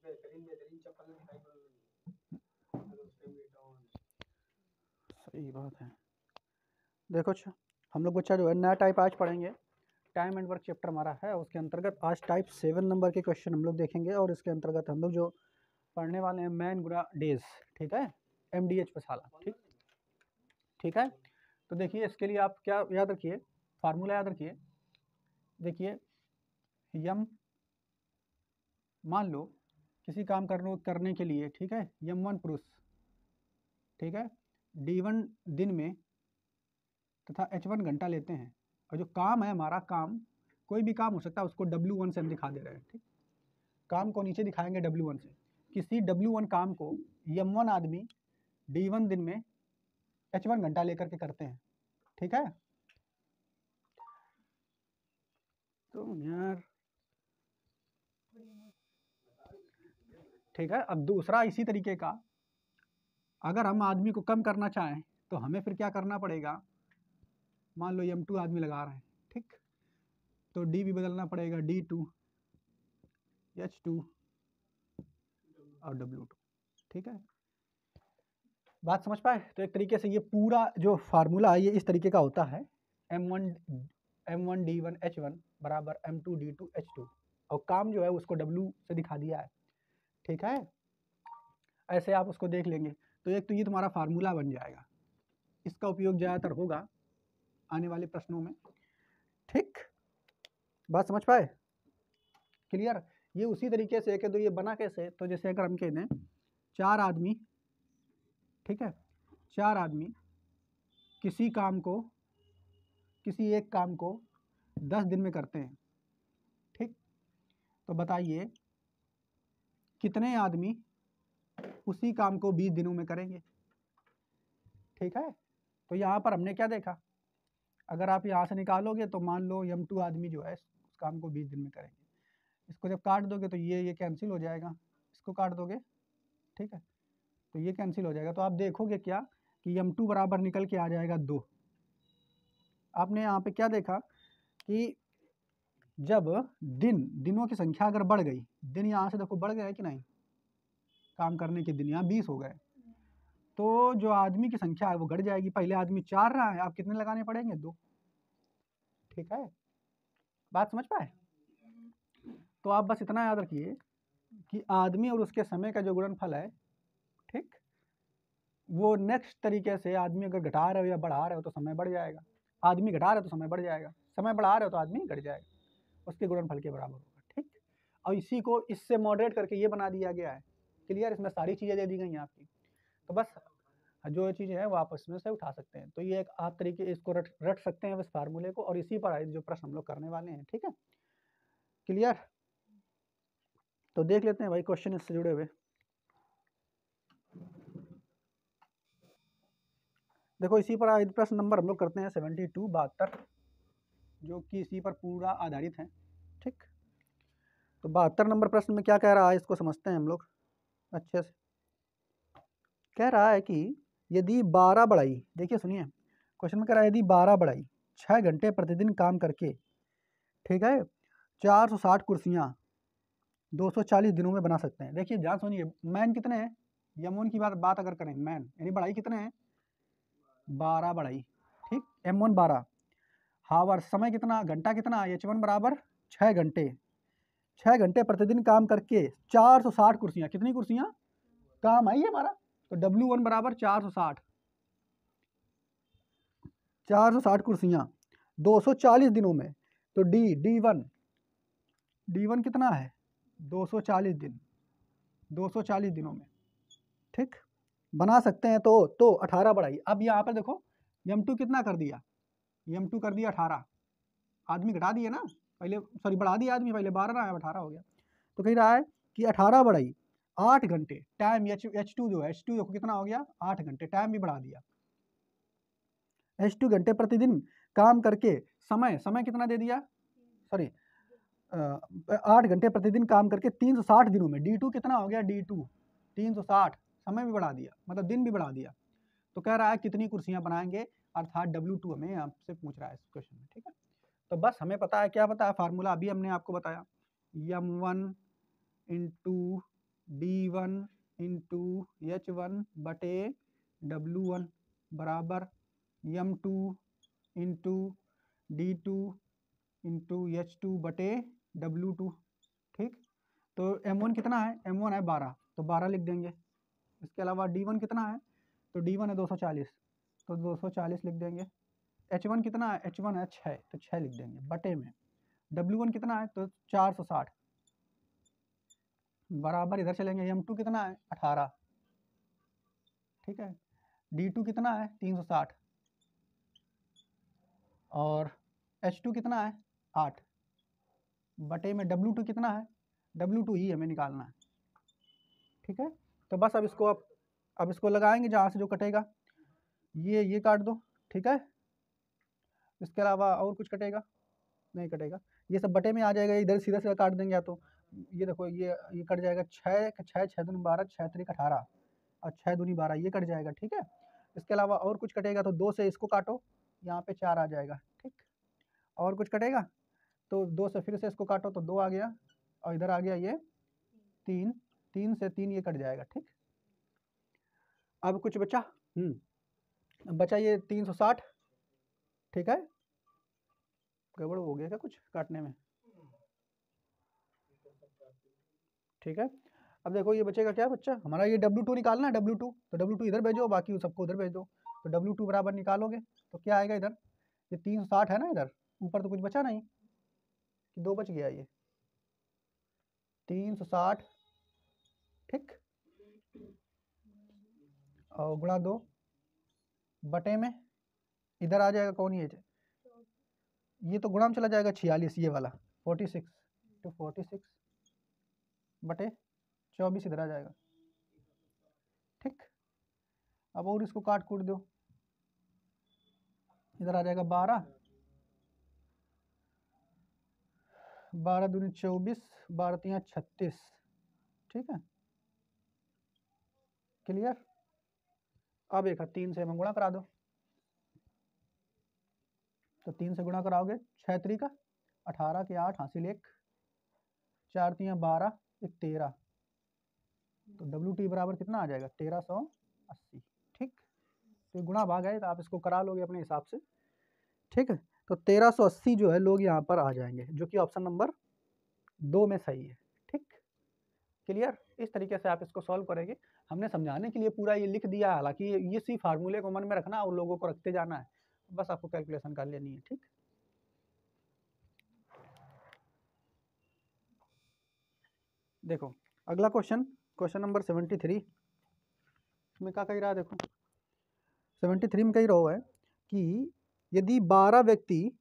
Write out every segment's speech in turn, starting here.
सही बात है। देखो अच्छा, हम लोग बच्चा जो है नया टाइप आज पढ़ेंगे। टाइम एंड वर्क चैप्टर हमारा है, उसके अंतर्गत आज टाइप 7 नंबर के क्वेश्चन हम लोग देखेंगे, और इसके अंतर्गत हम लोग जो पढ़ने वाले हैं मैन गुना डेज, ठीक है, MDH पसाला, ठीक है। तो देखिए इसके लिए आप क्या याद रखिए, फार्मूला याद रखिए। देखिए यम, मान लो किसी काम करने के लिए, ठीक है, M1 पुरुष, ठीक है, D1 दिन में तथा H1 घंटा लेते हैं, और जो काम है हमारा, काम कोई भी काम हो सकता है, उसको W1 से हम दिखा दे रहे हैं, ठीक। काम को नीचे दिखाएंगे W1 से। किसी W1 काम को M1 आदमी D1 दिन में H1 घंटा लेकर के करते हैं, ठीक है। तो यार ठीक है, अब दूसरा इसी तरीके का, अगर हम आदमी को कम करना चाहें तो हमें फिर क्या करना पड़ेगा। मान लो M2 आदमी लगा रहे हैं, ठीक, तो D भी बदलना पड़ेगा, D2, H2 और W2, ठीक है। बात समझ पाए। तो एक तरीके से ये पूरा जो फार्मूला है ये इस तरीके का होता है, M1 D1 H1 बराबर M2 D2 H2, और काम जो है उसको W से दिखा दिया है, ठीक है। ऐसे आप उसको देख लेंगे। तो एक तो ये तुम्हारा फार्मूला बन जाएगा, इसका उपयोग ज़्यादातर होगा आने वाले प्रश्नों में, ठीक। बात समझ पाए, क्लियर। ये उसी तरीके से कि तो ये बना कैसे, तो जैसे अगर हम कह दें 4 आदमी, ठीक है, 4 आदमी किसी एक काम को 10 दिन में करते हैं, ठीक। तो बताइए कितने आदमी उसी काम को 20 दिनों में करेंगे, ठीक है। तो यहाँ पर हमने क्या देखा, अगर आप यहाँ से निकालोगे तो मान लो M2 आदमी जो है उस काम को 20 दिन में करेंगे। इसको जब काट दोगे तो ये कैंसिल हो जाएगा, इसको काट दोगे, ठीक है, तो ये कैंसिल हो जाएगा। तो आप देखोगे क्या कि M2 बराबर निकल के आ जाएगा 2। आपने यहाँ पे क्या देखा कि जब दिनों की संख्या अगर बढ़ गई, दिन यहाँ से देखो बढ़ गया है कि नहीं, काम करने के दिन यहाँ 20 हो गए, तो जो आदमी की संख्या है वो घट जाएगी। पहले आदमी 4 रहा है, आप कितने लगाने पड़ेंगे, 2, ठीक है। बात समझ पाए। तो आप बस इतना याद रखिए कि आदमी और उसके समय का जो गुणनफल है, ठीक, वो नेक्स्ट तरीके से आदमी अगर घटा रहे हो या बढ़ा रहे हो तो समय बढ़ जाएगा, आदमी घटा रहे हो तो समय बढ़ जाएगा, समय बढ़ा रहे हो तो आदमी घट जाएगा, उसके गुणनफल के बराबर होगा, ठीक। और इसी को इससे मॉडरेट करके ये बना दिया गया है, क्लियर। इसमें सारी चीज़ें दे दी गई हैं आपकी, तो बस जो चीज़ें हैं वो आप इसमें से उठा सकते हैं। तो ये एक आप तरीके इसको रट सकते हैं इस फार्मूले को, और इसी पर जो प्रश्न हम लोग करने वाले हैं, ठीक है, क्लियर। तो देख लेते हैं भाई क्वेश्चन इससे जुड़े हुए। देखो इसी पर प्रश्न नंबर हम लोग करते हैं 72 जो कि इसी पर पूरा आधारित है, ठीक। तो 72 नंबर प्रश्न में क्या कह रहा है, इसको समझते हैं हम लोग अच्छे से। कह रहा है कि यदि 12 बढ़ाई, देखिए सुनिए, क्वेश्चन में कह रहा है यदि 12 बढ़ाई 6 घंटे प्रतिदिन काम करके, ठीक है, 460 कुर्सियाँ 240 दिनों में बना सकते हैं। देखिए ध्यान सुनिए, मैन कितने हैं, M1 की बात अगर करें, मैन यानी बढ़ाई कितने हैं, 12 बढ़ाई, ठीक, M1 12, हावर समय कितना, घंटा कितना, H1 बराबर 6 घंटे, 6 घंटे प्रतिदिन काम करके 460 कुर्सियाँ, कितनी कुर्सियाँ काम आई है हमारा, तो W1 बराबर 460 कुर्सियाँ 240 दिनों में, तो D1 कितना है, 240 दिन, 240 दिनों में, ठीक, बना सकते हैं। तो 18 बढ़ाई। अब यहाँ पर देखो M2 कितना कर दिया, M2 कर दिया 18, आदमी घटा दिए ना, पहले सॉरी बढ़ा दिया आदमी, पहले 12 रहा है 18 हो गया। तो कह रहा है कि 18 बढ़ाई 8 घंटे, टाइम H2 जो है, H2 देखो कितना हो गया 8 घंटे, टाइम भी बढ़ा दिया, H2 घंटे प्रतिदिन काम करके समय कितना दे दिया, सॉरी 8 घंटे प्रतिदिन काम करके 360 दिनों में, D2 कितना हो गया, D2 360, समय भी बढ़ा दिया, मतलब दिन भी बढ़ा दिया। तो कह रहा है कितनी कुर्सियां बनाएंगे, अर्थात W2 हमें आपसे पूछ रहा है इस क्वेश्चन में, ठीक है। तो बस हमें पता है, क्या पता है फार्मूला, अभी हमने आपको बताया, M1 into D1 into H1 बटे W1 बराबर M2 into D2 into H2 बटे W2। ठीक, तो M1 कितना है, M1 है 12, तो 12 लिख देंगे। इसके अलावा D1 कितना है, तो D1 है 240, तो 240 लिख देंगे। H1 कितना है, H1 है 6, तो 6 लिख देंगे बटे में W1 कितना है, तो 460 बराबर इधर चलेंगे। M2 कितना है 18, ठीक है। D2 कितना है 360 और H2 कितना है 8 बटे में W2 कितना है, W2 ही हमें निकालना है, ठीक है। तो बस अब इसको लगाएंगे, जहाँ से जो कटेगा ये काट दो, ठीक है। इसके अलावा और कुछ कटेगा नहीं कटेगा, ये सब बटे में आ जाएगा, इधर सीधा सीधा काट देंगे। या तो ये देखो ये कट जाएगा, 6 दूनी 12, 6 3 18 और 6 दूनी 12, ये कट जाएगा, ठीक है। इसके अलावा और कुछ कटेगा तो 2 से इसको काटो, यहाँ पे 4 आ जाएगा, ठीक। और कुछ कटेगा तो 2 से फिर से इसको काटो तो 2 आ गया, और इधर आ गया ये 3, 3 से 3 ये कट जाएगा, ठीक। अब कुछ बचा, बचा ये 360, ठीक है। गड़बड़ हो गया क्या कुछ काटने में, ठीक है। अब देखो ये बचेगा क्या बच्चा हमारा, ये W2 निकालना है, W2, तो W2 इधर भेजो, बाकी सबको उधर भेज दो। तो W2 बराबर निकालोगे तो क्या आएगा इधर, ये 360 है ना, इधर ऊपर तो कुछ बचा नहीं कि 2 बच गया, ये 360, ठीक, और गुणा 2 बटे में इधर आ जाएगा कौन, ये तो गुणा में चला जाएगा 46, ये वाला 46, तो 46 बटे 24 इधर आ जाएगा, ठीक। अब और इसको काट कूट दो, इधर आ जाएगा 12, 12 दूनी 24, 12 तिया 36, ठीक है, क्लियर। अब एक 3 से हमें गुणा करा दो, तो 3 से गुणा कराओगे 6 3 का 18 के 8 हासिल 1, 4 तिया 12, 1 13, तो WT बराबर कितना आ जाएगा 1380, ठीक। तो ये गुणा भाग है, तो आप इसको करा लोगे अपने हिसाब से, ठीक है। तो 1380 जो है लोग यहाँ पर आ जाएंगे, जो कि ऑप्शन नंबर 2 में सही है, ठीक, क्लियर। इस तरीके से आप इसको सॉल्व करेंगे। हमने समझाने के लिए पूरा ये लिख दिया, हालांकि ये सी फार्मूले को मन में रखना और लोगों को रखते जाना है, बस आपको कैलकुलेशन कर लेनी है, ठीक। देखो अगला क्वेश्चन नंबर 73 में क्या कह रहा है, देखो 73 में कह रहा है कि यदि 12 व्यक्ति,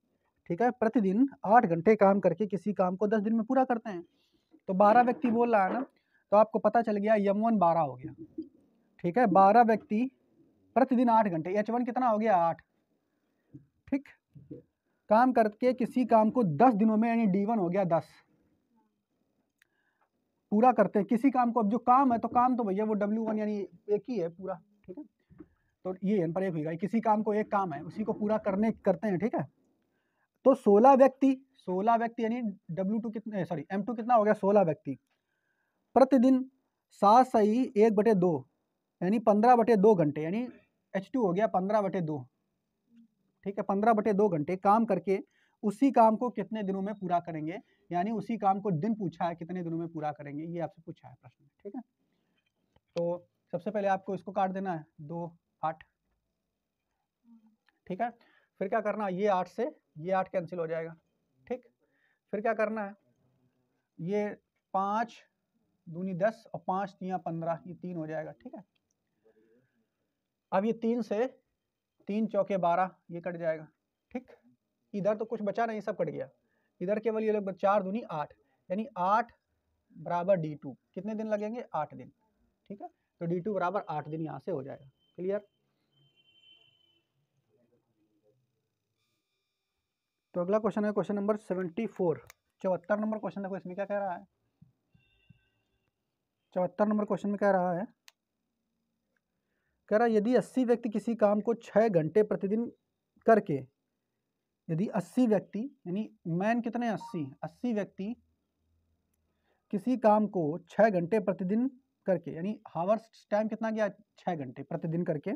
ठीक है, प्रतिदिन 8 घंटे काम करके किसी काम को 10 दिन में पूरा करते हैं, तो 12 व्यक्ति बोल रहा है ना, तो आपको पता चल गया M1 12 हो गया, ठीक है। 12 व्यक्ति प्रतिदिन 8 घंटे, H1 कितना हो गया 8, ठीक, काम करके किसी काम को 10 दिनों में, यानी D1 हो गया 10, पूरा करते हैं किसी काम को। अब जो काम है, तो काम तो भैया वो W1 यानी एक ही है पूरा, ठीक है, तो ये n पर 1 होगा, किसी काम को एक काम है उसी को पूरा करते हैं, ठीक है। तो 16 व्यक्ति यानी W2 कितने, सॉरी M2 कितना हो गया 16 व्यक्ति प्रतिदिन 7 सही 1/2 यानी 15/2 घंटे, यानी H2 हो गया 15/2, ठीक है। 15/2 घंटे काम करके उसी काम को कितने दिनों में पूरा करेंगे, यानी उसी काम को दिन पूछा है, कितने दिनों में पूरा करेंगे, ये आपसे पूछा है प्रश्न में, ठीक है। तो सबसे पहले आपको इसको काट देना है 2 8, ठीक है। फिर क्या करना है, ये 8 से ये 8 कैंसिल हो जाएगा, ठीक। फिर क्या करना है, ये 5 दूनी 10 और 5 तिया 15, ये 3 हो जाएगा, ठीक है। अब ये 3 से 3 चौके 12, ये कट जाएगा, ठीक। इधर तो कुछ बचा नहीं, सब कट गया, इधर केवल ये लोग 4 दूनी 8, यानी 8 बराबर D2, कितने दिन लगेंगे 8 दिन, ठीक है। तो D2 बराबर 8 दिन यहाँ से हो जाएगा, क्लियर। तो अगला क्वेश्चन है क्वेश्चन नंबर 74, 74 नंबर क्वेश्चन देखो, इसमें क्या कह रहा है, 74 नंबर क्वेश्चन में कह रहा है यदि 80 व्यक्ति किसी काम को 6 घंटे प्रतिदिन करके, यदि 80 व्यक्ति यानी मैन कितने 80 व्यक्ति किसी काम को 6 घंटे प्रतिदिन करके, यानी हावर्स टाइम कितना गया 6 घंटे प्रतिदिन करके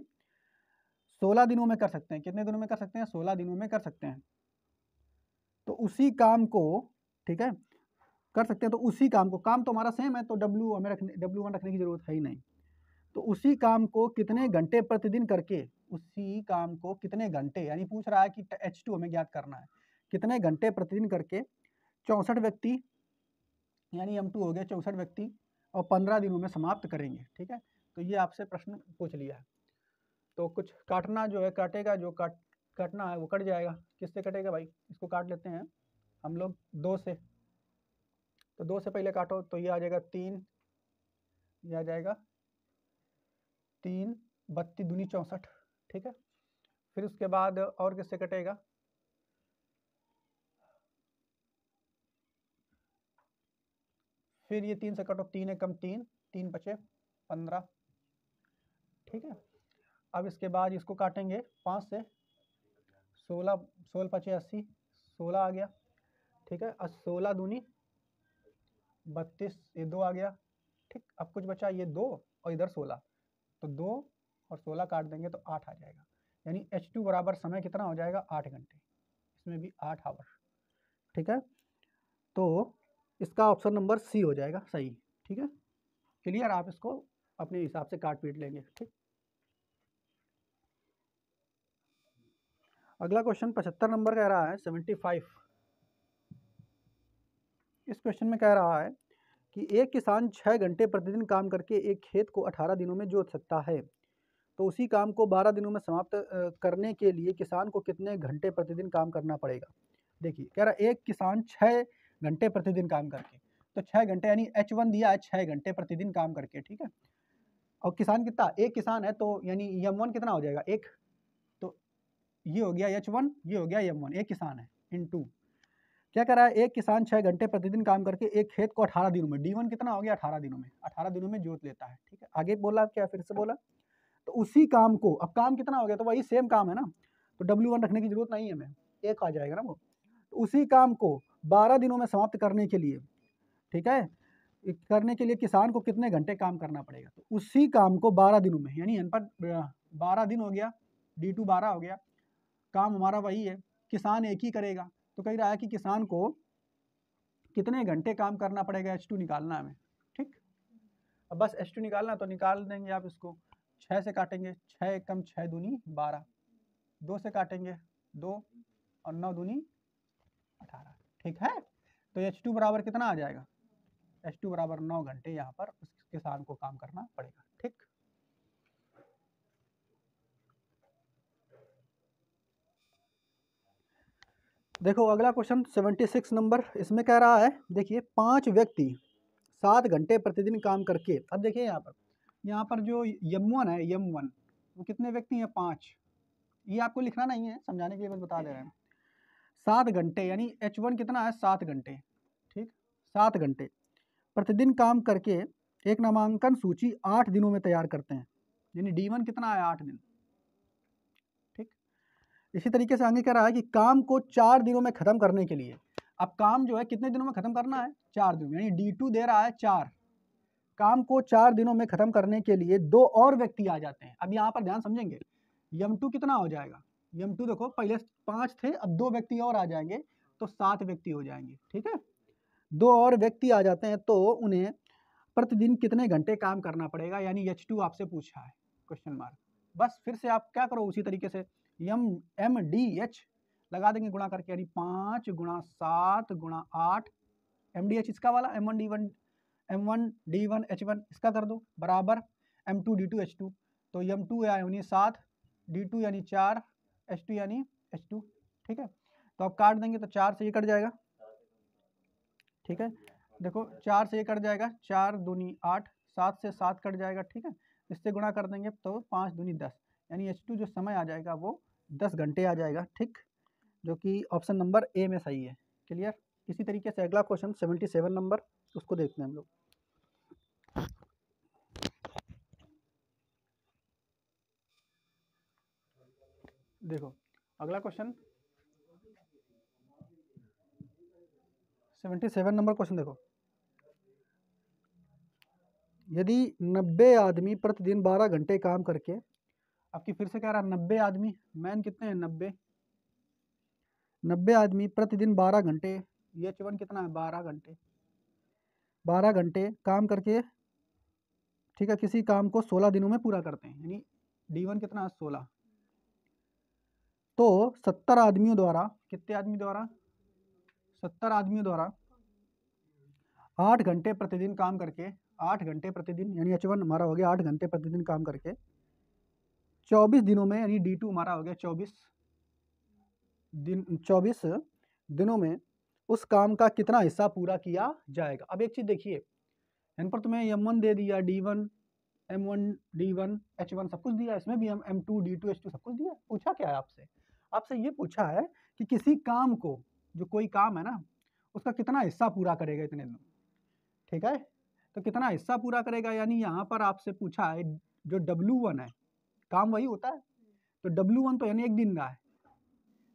16 दिनों में कर सकते हैं। कितने दिनों में कर सकते हैं? 16 दिनों में कर सकते हैं। तो उसी काम को, ठीक है, कर सकते हैं। तो उसी काम को, काम तो हमारा सेम है, तो W1 रखने की जरूरत है ही नहीं। तो उसी काम को कितने घंटे प्रतिदिन करके, उसी काम को कितने घंटे, यानी पूछ रहा है कि H2 हमें ज्ञात करना है, कितने घंटे प्रतिदिन करके 64 व्यक्ति, यानी M2 हो गया 64 व्यक्ति, और 15 दिनों में समाप्त करेंगे। ठीक है, तो ये आपसे प्रश्न पूछ लिया है। तो कुछ काटना जो है काटेगा, जो काटना है वो कट जाएगा। किससे कटेगा भाई? इसको काट लेते हैं हम लोग 2 से। तो 2 से पहले काटो तो ये आ जाएगा 3, ये आ जाएगा 3, 32 दूनी 64। ठीक है, फिर उसके बाद और किससे कटेगा? फिर ये 3 से कटो, 3 एकम 3, 3 बचे 15। ठीक है, अब इसके बाद इसको काटेंगे 5 से, 16, 16 पचे 80, 16 आ गया। ठीक है, और 16 दूनी 32, ये 2 आ गया। ठीक, अब कुछ बचा ये 2 और इधर 16, तो 2 और 16 काट देंगे तो 8 आ जाएगा। यानी H2 बराबर समय कितना हो जाएगा? 8 घंटे, इसमें भी 8 आवर। ठीक है, तो इसका ऑप्शन नंबर सी हो जाएगा सही। ठीक है, क्लियर? आप इसको अपने हिसाब से काट पीट लेंगे। ठीक, अगला क्वेश्चन 75 नंबर कह रहा है 75। इस क्वेश्चन में कह रहा है कि एक किसान 6 घंटे प्रतिदिन काम करके एक खेत को 18 दिनों में जोत सकता है, तो उसी काम को 12 दिनों में समाप्त करने के लिए किसान को कितने घंटे प्रतिदिन काम करना पड़ेगा? देखिए, कह रहा है एक किसान 6 घंटे प्रतिदिन काम करके, तो 6 घंटे यानी H1 दिया है 6 घंटे प्रतिदिन काम करके। ठीक है, और किसान कितना? एक किसान है, तो यानी M1 कितना हो जाएगा? 1, तो ये हो गया H1, ये हो गया M1, एक किसान है इनटू, क्या कह रहा है? एक किसान 6 घंटे प्रतिदिन काम करके एक खेत को 18 दिनों में, D1 कितना हो गया? 18 दिनों में, 18 दिनों में जोत लेता है। ठीक है, आगे बोला क्या? फिर से बोला, तो उसी काम को, अब काम कितना हो गया? तो वही सेम काम है ना, तो W1 रखने की जरूरत नहीं है हमें, 1 आ जाएगा ना वो। तो उसी काम को 12 दिनों में समाप्त करने के लिए, ठीक है, करने के लिए किसान को कितने घंटे काम करना पड़ेगा? तो उसी काम को 12 दिनों में, यानी यहाँ पर 12 दिन हो गया, D2 12 हो गया, काम हमारा वही है, किसान एक ही करेगा। तो कह रहा है कि किसान को कितने घंटे काम करना पड़ेगा, H2 निकालना है हमें। ठीक, अब बस H2 निकालना, तो निकाल देंगे आप इसको। 6 से काटेंगे, 6 एकम 6 दूनी 12, 2 से काटेंगे 2, और 9 दूनी 18। ठीक है, तो H2 बराबर कितना आ जाएगा? H2 बराबर 9 घंटे यहाँ पर उस किसान को काम करना पड़ेगा। ठीक, देखो अगला क्वेश्चन 76 नंबर, इसमें कह रहा है, देखिए 5 व्यक्ति 7 घंटे प्रतिदिन काम करके, अब देखिए यहाँ पर जो M1 है, M1 वो कितने व्यक्ति हैं? 5। ये आपको लिखना नहीं है, समझाने के लिए बस बता दे रहे हैं। 7 घंटे यानी H1 कितना है? 7 घंटे। ठीक, 7 घंटे प्रतिदिन काम करके एक नामांकन सूची 8 दिनों में तैयार करते हैं, यानी D1 कितना है? 8 दिन। ठीक, इसी तरीके से आगे कह रहा है कि काम को 4 दिनों में खत्म करने के लिए, अब काम जो है कितने दिनों में खत्म करना है? 4 दिनों में, यानी D2 दे रहा है 4, काम को 4 दिनों में खत्म करने के लिए 2 और व्यक्ति आ जाते हैं। अब यहाँ पर ध्यान समझेंगे, M2 कितना हो जाएगा? M2 देखो पहले 5 थे, अब 2 व्यक्ति और आ जाएंगे तो 7 व्यक्ति हो जाएंगे। ठीक है, 2 और व्यक्ति आ जाते हैं, तो उन्हें प्रतिदिन कितने घंटे काम करना पड़ेगा, यानी H2 आपसे पूछा है, क्वेश्चन मार्क। बस फिर से आप क्या करो, उसी तरीके से MDH लगा देंगे गुणा करके, यानी 5 गुणा 7 गुणा 8, MDH इसका वाला M1D1 H1 इसका कर दो बराबर M2D2 H2, तो M2 यानी 7, D2 यानी 4, H2 यानी H2। ठीक है, तो अब काट देंगे तो 4 से ये कट जाएगा। ठीक है, देखो 4 से ये कट जाएगा, 4 दूनी 8, 7 से 7 कट जाएगा। ठीक है, इससे गुणा कर देंगे तो 5 दूनी 10, यानी H2 जो समय आ जाएगा वो 10 घंटे आ जाएगा। ठीक, जो कि ऑप्शन नंबर ए में सही है। क्लियर? इसी तरीके से अगला क्वेश्चन 77 नंबर, उसको देखते हैं हम लोग। देखो अगला क्वेश्चन 77 नंबर क्वेश्चन देखो, यदि 90 आदमी प्रतिदिन 12 घंटे काम करके, आपकी फिर से कह रहा 90 आदमी, मैन कितने हैं 90 आदमी प्रतिदिन 12 घंटे, ये H1 कितना है 12 घंटे, 12 घंटे काम करके, ठीक है, किसी काम को 16 दिनों में पूरा करते हैं, यानी D1 कितना है 16, तो 70 आदमियों द्वारा, कितने आदमी द्वारा, 70 आदमियों द्वारा 8 घंटे प्रतिदिन काम करके, 8 घंटे प्रतिदिन, यानी H1 हमारा हो गया 8 घंटे प्रतिदिन काम करके 24 दिनों में, यानी D2 हमारा हो गया 24 दिनों में उस काम का कितना हिस्सा पूरा किया जाएगा। अब एक चीज़ देखिए, इन पर तुम्हें M1 दे दिया, D1, M1, D1, H1 सब कुछ दिया, इसमें भी M2, D2, H2 सब कुछ दिया। पूछा क्या है आपसे, आपसे ये पूछा है कि किसी काम को, जो कोई काम है ना, उसका कितना हिस्सा पूरा करेगा इतने दिन, ठीक है, तो कितना हिस्सा पूरा करेगा, यानी यहाँ पर आपसे पूछा है जो W1 है, काम वही होता है, तो W1 तो यानी एक दिन का है,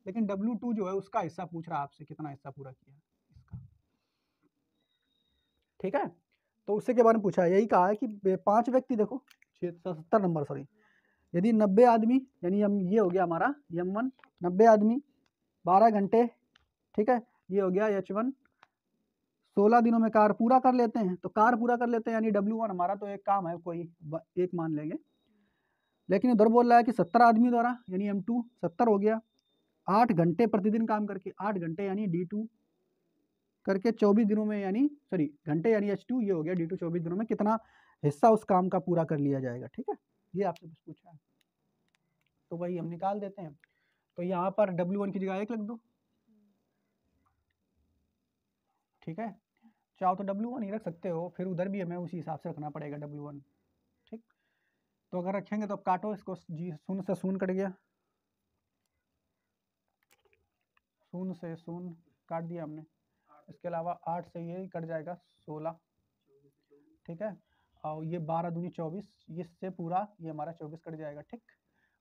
लेकिन W2 जो है उसका हिस्सा पूछ रहा है आपसे, कितना हिस्सा पूरा किया इसका, ठीक है, तो उससे के बारे में पूछा है। यही कहा है कि 5 व्यक्ति, देखो 70 नंबर, सॉरी, यदि 90 आदमी, यानी हम ये हो गया हमारा M1, 90 आदमी 12 घंटे, ठीक है, ये हो गया H1, 16 दिनों में कार्य पूरा कर लेते हैं, तो कार्य पूरा कर लेते हैं, यानी W1 हमारा तो एक काम है, कोई एक मान लेंगे, लेकिन उधर बोल रहा है कि 70 आदमी द्वारा, यानी M2 70 हो गया, 8 घंटे प्रतिदिन काम करके, 8 घंटे यानी D2 करके 24 दिनों में, यानी सॉरी घंटे यानी H2, ये हो गया D2, 24 दिनों में कितना हिस्सा उस काम का पूरा कर लिया जाएगा, ठीक है, ये आपसे कुछ पूछा है, तो वही हम निकाल देते हैं। तो यहाँ पर W1 की जगह 1 लिख दो, ठीक है, चाहो तो W1 ही रख सकते हो, फिर उधर भी हमें उसी हिसाब से रखना पड़ेगा W1, ठीक, तो अगर रखेंगे तो अब काटो इसको, जी 0 से 0 कट गया, 0 से 0 काट दिया हमने, इसके अलावा 8 से ये कट जाएगा 16, ठीक है, और ये 12 दूनी 24, इससे पूरा ये हमारा 24 कट जाएगा, ठीक,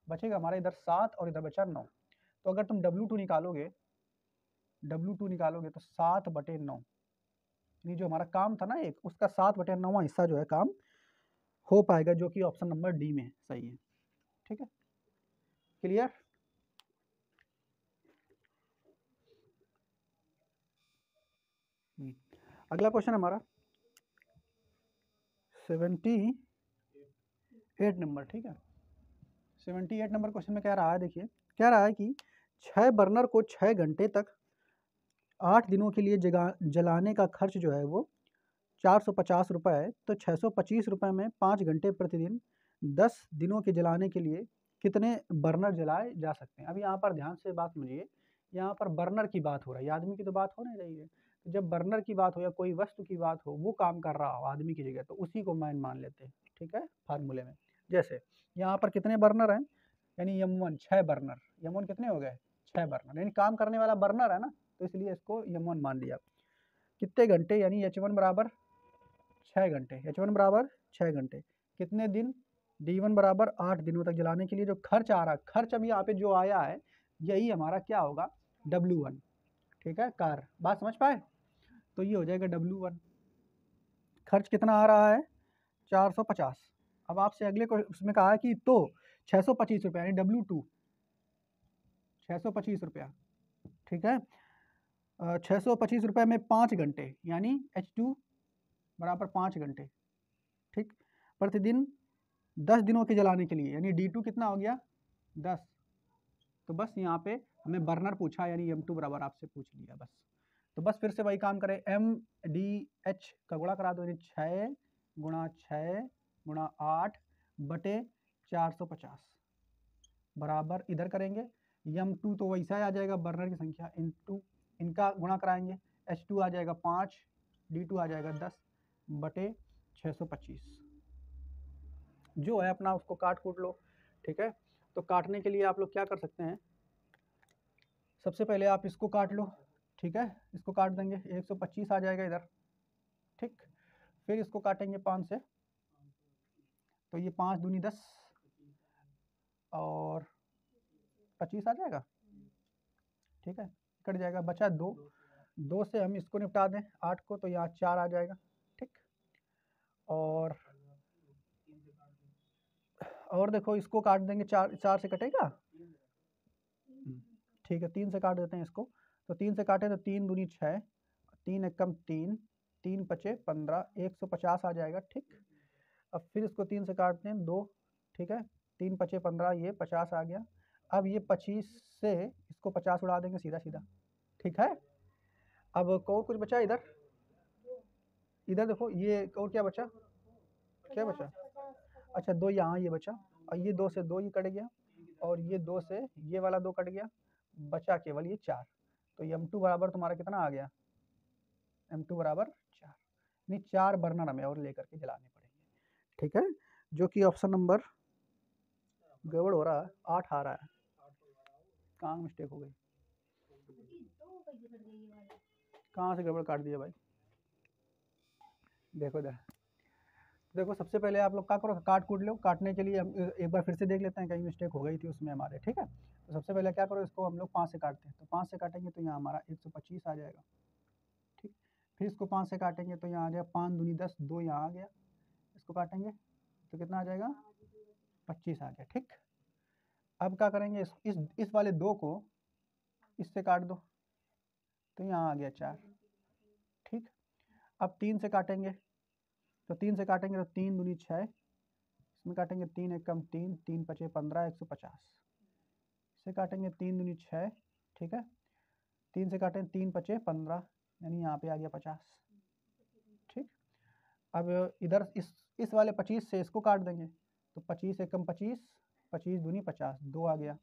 बचेगा हमारा इधर 7 और इधर बचा 9, तो अगर तुम W2 निकालोगे तो 7/9, यानी जो हमारा काम था ना एक, उसका 7/9 हिस्सा जो है काम हो पाएगा, जो कि ऑप्शन नंबर डी में सही है, ठीक है, क्लियर। अगला क्वेश्चन हमारा 78 नंबर, ठीक है, 78 नंबर क्वेश्चन में कह रहा है, देखिए कह रहा है कि 6 बर्नर को 6 घंटे तक 8 दिनों के लिए जलाने का खर्च जो है वो 450 रुपये है, तो 625 रुपये में 5 घंटे प्रतिदिन 10 दिनों के जलाने के लिए कितने बर्नर जलाए जा सकते हैं। अब यहाँ पर ध्यान से बात समझिए, यहाँ पर बर्नर की बात हो रही है, आदमी की तो बात हो नहीं रही है, तो जब बर्नर की बात हो या कोई वस्तु की बात हो, वो काम कर रहा हो आदमी की जगह, तो उसी को मैन मान लेते हैं, ठीक है, फार्मूले में। जैसे यहाँ पर कितने बर्नर हैं, यानी M1 6 बर्नर, M1 कितने हो गए 6 बर्नर, यानी काम करने वाला बर्नर है ना, तो इसलिए इसको M1 मान लिया। कितने घंटे, यानी H1 बराबर 6 घंटे, H1 बराबर 6 घंटे, कितने दिन, D1 बराबर 8 दिनों तक जलाने के लिए जो खर्च आ रहा है, खर्च अभी यहाँ पे जो आया है यही हमारा क्या होगा W1, ठीक है, कार, बात समझ पाए, तो ये हो जाएगा W1, खर्च कितना आ रहा है 450। अब आपसे अगले को उसमें कहा है कि तो 625 रुपया, यानी W2 625 रुपया, ठीक है, 625 रुपये में 5 घंटे, यानी H2 बराबर 5 घंटे, ठीक, प्रतिदिन 10 दिनों के जलाने के लिए, यानी D2 कितना हो गया 10, तो बस यहाँ पे हमें बर्नर पूछा, यानी M2 बराबर आपसे पूछ लिया बस, तो बस फिर से वही काम करें, MDH का गुणा करा दो, यानी 6 गुणा 6 गुणा 8 बटे 450 बराबर, इधर करेंगे M2 तो वैसा आ जाएगा बर्नर की संख्या, इंटू इनका गुणा कराएंगे, H2 आ जाएगा 5, D2 आ जाएगा 10 बटे 625, जो है अपना उसको काट कूट लो, ठीक है, तो काटने के लिए आप लोग क्या कर सकते हैं, सबसे पहले आप इसको काट लो, ठीक है, इसको काट देंगे 125 आ जाएगा इधर, ठीक, फिर इसको काटेंगे 5 से, तो ये 5 दूनी 10 और 25 आ जाएगा, ठीक है, कट जाएगा, बचा 2, 2 से हम इसको निपटा दें 8 को, तो यहाँ 4 आ जाएगा, ठीक, और और देखो इसको काट देंगे, 4 से कटेगा, ठीक है 3 से काट देते हैं इसको। तो 3 से काटे तो 3 दूनी 6, 3 एकम 3, 3 पचे 15, 150 आ जाएगा। ठीक, अब फिर इसको 3 से काटते हैं 2, ठीक है 3 पचे 15, ये 50 आ गया। अब ये 25 से इसको 50 उड़ा देंगे सीधा सीधा, ठीक है। अब और कुछ बचा इधर, इधर देखो ये और क्या बचा, क्या बचा, अच्छा 2 यहाँ ये बचा, और ये 2 से 2 ये कट गया, और ये 2 से ये वाला 2 कट गया, बचा केवल ये 4। तो M2 बराबर तुम्हारा कितना आ गया, M2 बराबर 4, नहीं 4 बर्नर हमें और लेकर के जलाने पड़ेंगे, ठीक है। जो कि ऑप्शन नंबर गड़बड़ हो रहा है, 8 आ रहा है, कहाँ मिस्टेक हो गई, कहाँ से गड़बड़ काट दिया भाई, देखो इधर देखो। सबसे पहले आप लोग क्या करो, काट कूट लो। काटने के लिए हम एक बार फिर से देख लेते हैं, कहीं मिस्टेक हो गई थी उसमें हमारे, ठीक है। तो सबसे पहले क्या करो, इसको हम लोग 5 से काटते हैं, तो 5 से काटेंगे तो यहाँ हमारा 125 आ जाएगा, ठीक। फिर इसको 5 से काटेंगे तो यहाँ आ जाएगा 5 दूनी 10, 2 यहाँ आ गया, इसको काटेंगे तो कितना आ जाएगा 25 आ गया, ठीक। अब क्या करेंगे, इस वाले 2 को इससे काट दो तो यहाँ आ गया 4, ठीक। अब 3 से काटेंगे, तो 3 से काटेंगे तो 3 दूनी 6, इसमें काटेंगे 3 एकम 3, 3 पचे 15, 150, इससे काटेंगे 3 दूनी 6, ठीक है। 3 से काटेंगे 3 पचे 15, यानी यहाँ पे आ गया 50, ठीक। अब इधर इस वाले 25 से इसको काट देंगे, तो 25 एकम 25, 25 दूनी 50, 2 आ गया।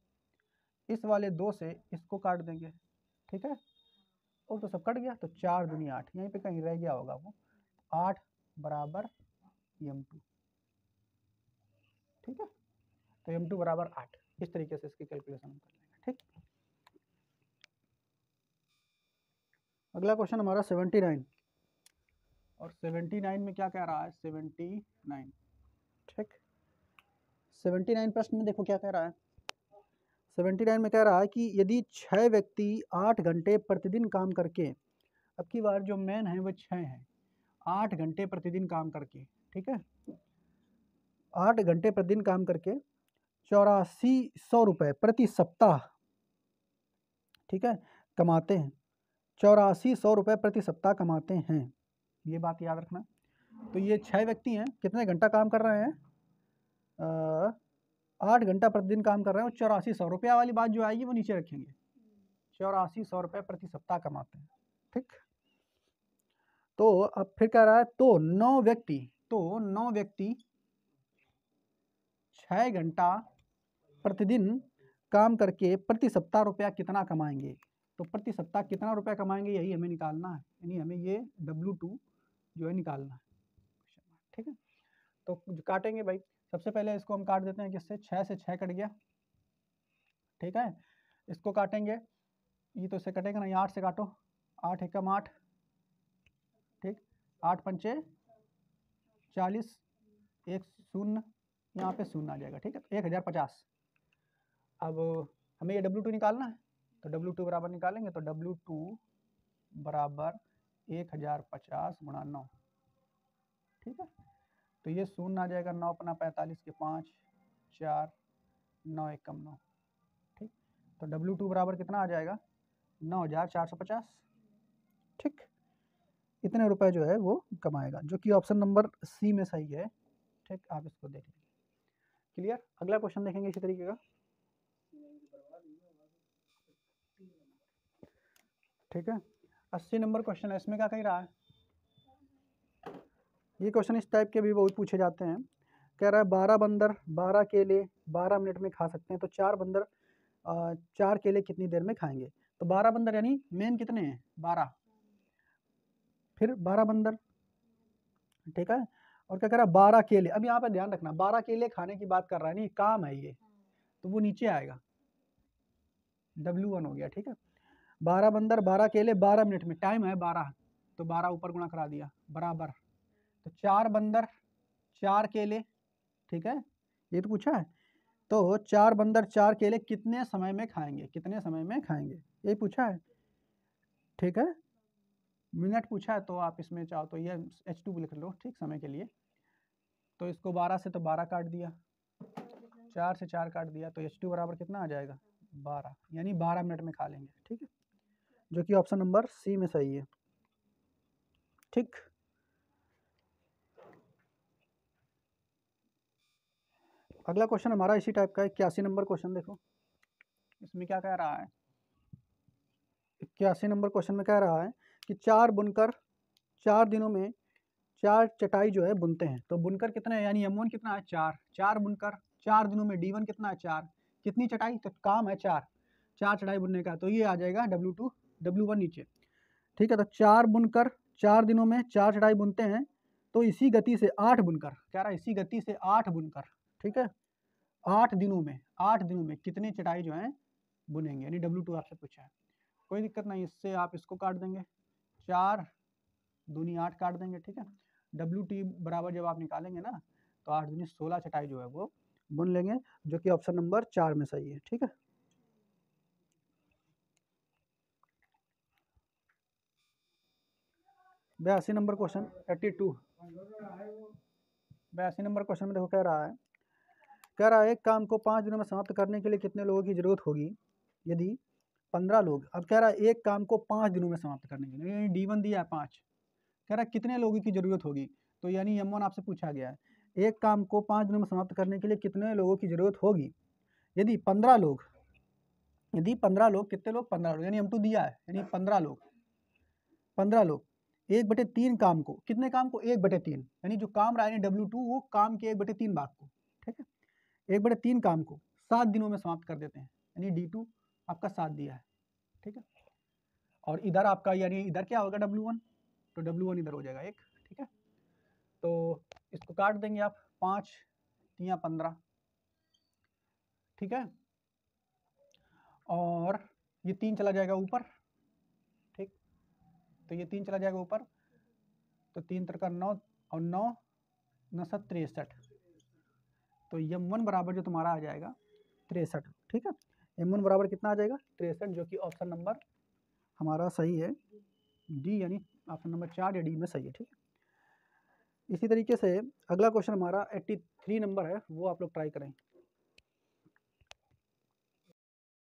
इस वाले 2 से इसको काट देंगे, ठीक है, और तो सब कट गया, तो 4 दूनी 8, यहीं पे कहीं रह गया होगा वो, 8 बराबर M2, ठीक है। तो M2 बराबर 8, इस तरीके से इसकी कैलकुलेशन हम कर लेंगे, ठीक। अगला क्वेश्चन हमारा 79, और 79 में क्या कह रहा है, 79, ठीक। 79 प्रश्न में देखो क्या कह रहा है, 79 में कह रहा है कि यदि 6 व्यक्ति 8 घंटे प्रतिदिन काम करके, अब की बार जो मैन है वो 6 हैं, 8 घंटे प्रतिदिन काम करके, ठीक है, 8 घंटे प्रतिदिन काम करके 8400 रुपये प्रति सप्ताह, ठीक है, कमाते हैं, 8400 रुपये प्रति सप्ताह कमाते हैं, ये बात याद रखना। तो ये 6 व्यक्ति हैं, कितने घंटा काम कर रहे हैं, 8 घंटा प्रतिदिन काम कर रहे हैं, और 8400 रुपया वाली बात जो आएगी वो नीचे रखेंगे, 8400 रुपये प्रति सप्ताह कमाते हैं, ठीक। तो अब फिर कह रहा है तो 9 व्यक्ति 6 घंटा प्रतिदिन काम करके प्रति सप्ताह रुपया कितना कमाएंगे। तो प्रति सप्ताह कितना रुपया कमाएंगे यही हमें निकालना है, यानी हमें ये W2 जो है निकालना है, ठीक है। तो काटेंगे भाई, सबसे पहले इसको हम काट देते हैं किससे, 6 से 6 कट गया, ठीक है। इसको काटेंगे, ये तो इससे कटेगा नहीं, 8 से काटो, 8 एकम 8, ठीक, 8 पंचे 40, 1 शून्य, यहाँ पे शून्य आ जाएगा, ठीक है, 1050। अब हमें ये W2 निकालना है, तो W2 बराबर निकालेंगे, तो W2 बराबर 1050 गुणा 9, ठीक है। तो ये शून्य आ जाएगा, 9 अपना 45 के 5, 4, 9 एकम 9, ठीक। तो W2 बराबर कितना आ जाएगा, 9450, ठीक। इतने रुपए जो है वो कमाएगा, जो कि ऑप्शन नंबर सी में सही है, ठीक। आप इसको देख लीजिए, क्लियर। अगला क्वेश्चन देखेंगे इसी तरीके का, ठीक है। 80 नंबर क्वेश्चन है, इसमें क्या कह रहा है, ये क्वेश्चन इस टाइप के भी बहुत पूछे जाते हैं। कह रहा है 12 बंदर 12 केले 12 मिनट में खा सकते हैं, तो 4 बंदर 4 केले कितनी देर में खाएंगे। तो 12 बंदर यानी मेन कितने हैं, 12, फिर 12 बंदर, ठीक है। और क्या कह रहा है 12 केले, अब यहाँ पे ध्यान रखना 12 केले खाने की बात कर रहा है, नहीं काम है ये, तो वो नीचे आएगा, W1 हो गया, ठीक है। 12 बंदर 12 केले 12 मिनट में, टाइम है 12, तो 12 ऊपर गुणा करा दिया बराबर, तो 4 बंदर 4 केले, ठीक है, ये तो पूछा है। तो 4 बंदर 4 केले कितने समय में खाएंगे, कितने समय में खाएंगे, यही पूछा है, ठीक है। मिनट पूछा है, तो आप इसमें चाहो तो ये H2 लिख लो, ठीक, समय के लिए। तो इसको 12 से तो 12 काट दिया, 4 से 4 काट दिया तो H2 बराबर कितना आ जाएगा 12, यानी 12 मिनट में खा लेंगे। ठीक है, जो कि ऑप्शन नंबर सी में सही है। ठीक, अगला क्वेश्चन हमारा इसी टाइप का है, 81 नंबर क्वेश्चन। देखो इसमें क्या कह रहा है, 81 नंबर क्वेश्चन में कह रहा है कि 4 बुनकर 4 दिनों में 4 चटाई जो है बुनते हैं। तो बुनकर कितना है, यानी M1 कितना है 4, 4 बुनकर 4 दिनों में D1 कितना है 4, कितनी चटाई, तो काम है 4 चटाई बुनने का, तो ये आ जाएगा W2 W1 नीचे। ठीक है, तो 4 बुनकर 4 दिनों में 4 चटाई बुनते हैं, तो इसी गति से 8 बुनकर, कह रहा है इसी गति से 8 बुनकर, ठीक है, 8 दिनों में कितने चटाई जो है बुनेंगे, यानी W2 आपसे पूछा है। कोई दिक्कत नहीं, इससे आप इसको काट देंगे, 4 दूनी 8 काट देंगे। ठीक है, WT बराबर जब आप निकालेंगे ना तो 8 दूनी 16 चटाई जो है वो बुन लेंगे, जो कि ऑप्शन नंबर 4 में सही है। ठीक है, बयासी नंबर क्वेश्चन 82, 82 नंबर क्वेश्चन में देखो कह रहा है एक काम को 5 दिनों में समाप्त करने के लिए कितने लोगों की जरूरत होगी, यदि 15 लोग। अब कह रहा है एक काम को 5 दिनों में समाप्त करने के लिए, यानी D1 दिया है 5, कह रहा है कितने लोगों की जरूरत होगी, तो यानी M1 आपसे पूछा गया है, एक काम को 5 दिनों में समाप्त करने के लिए कितने लोगों की जरूरत होगी, यदि 15 लोग, कितने लोग 15 लोग, यानी M2 दिया है, यानी 15 लोग 1/3 काम को, कितने काम को 1/3, यानी जो काम रहा है W2 वो काम के 1/3 भाग को, ठीक है, 1/3 काम को 7 दिनों में समाप्त कर देते हैं, यानी D2 आपका 7 दिया है। ठीक है, और इधर आपका यानी इधर क्या होगा W1, तो W1 इधर हो जाएगा 1। ठीक है, तो इसको काट देंगे आप, 5 या 15, ठीक है, और ये 3 चला जाएगा ऊपर। ठीक, तो ये 3 चला जाएगा ऊपर, तो 3 3 9 और 9 9 7 63, तो M1 बराबर जो तुम्हारा आ जाएगा 63। ठीक है, M1 बराबर कितना आ जाएगा 63, जो कि ऑप्शन नंबर हमारा सही है डी, यानी ऑप्शन नंबर 4 या डी में सही है। ठीक है, इसी तरीके से अगला क्वेश्चन हमारा 83 नंबर है, वो आप लोग ट्राई करें।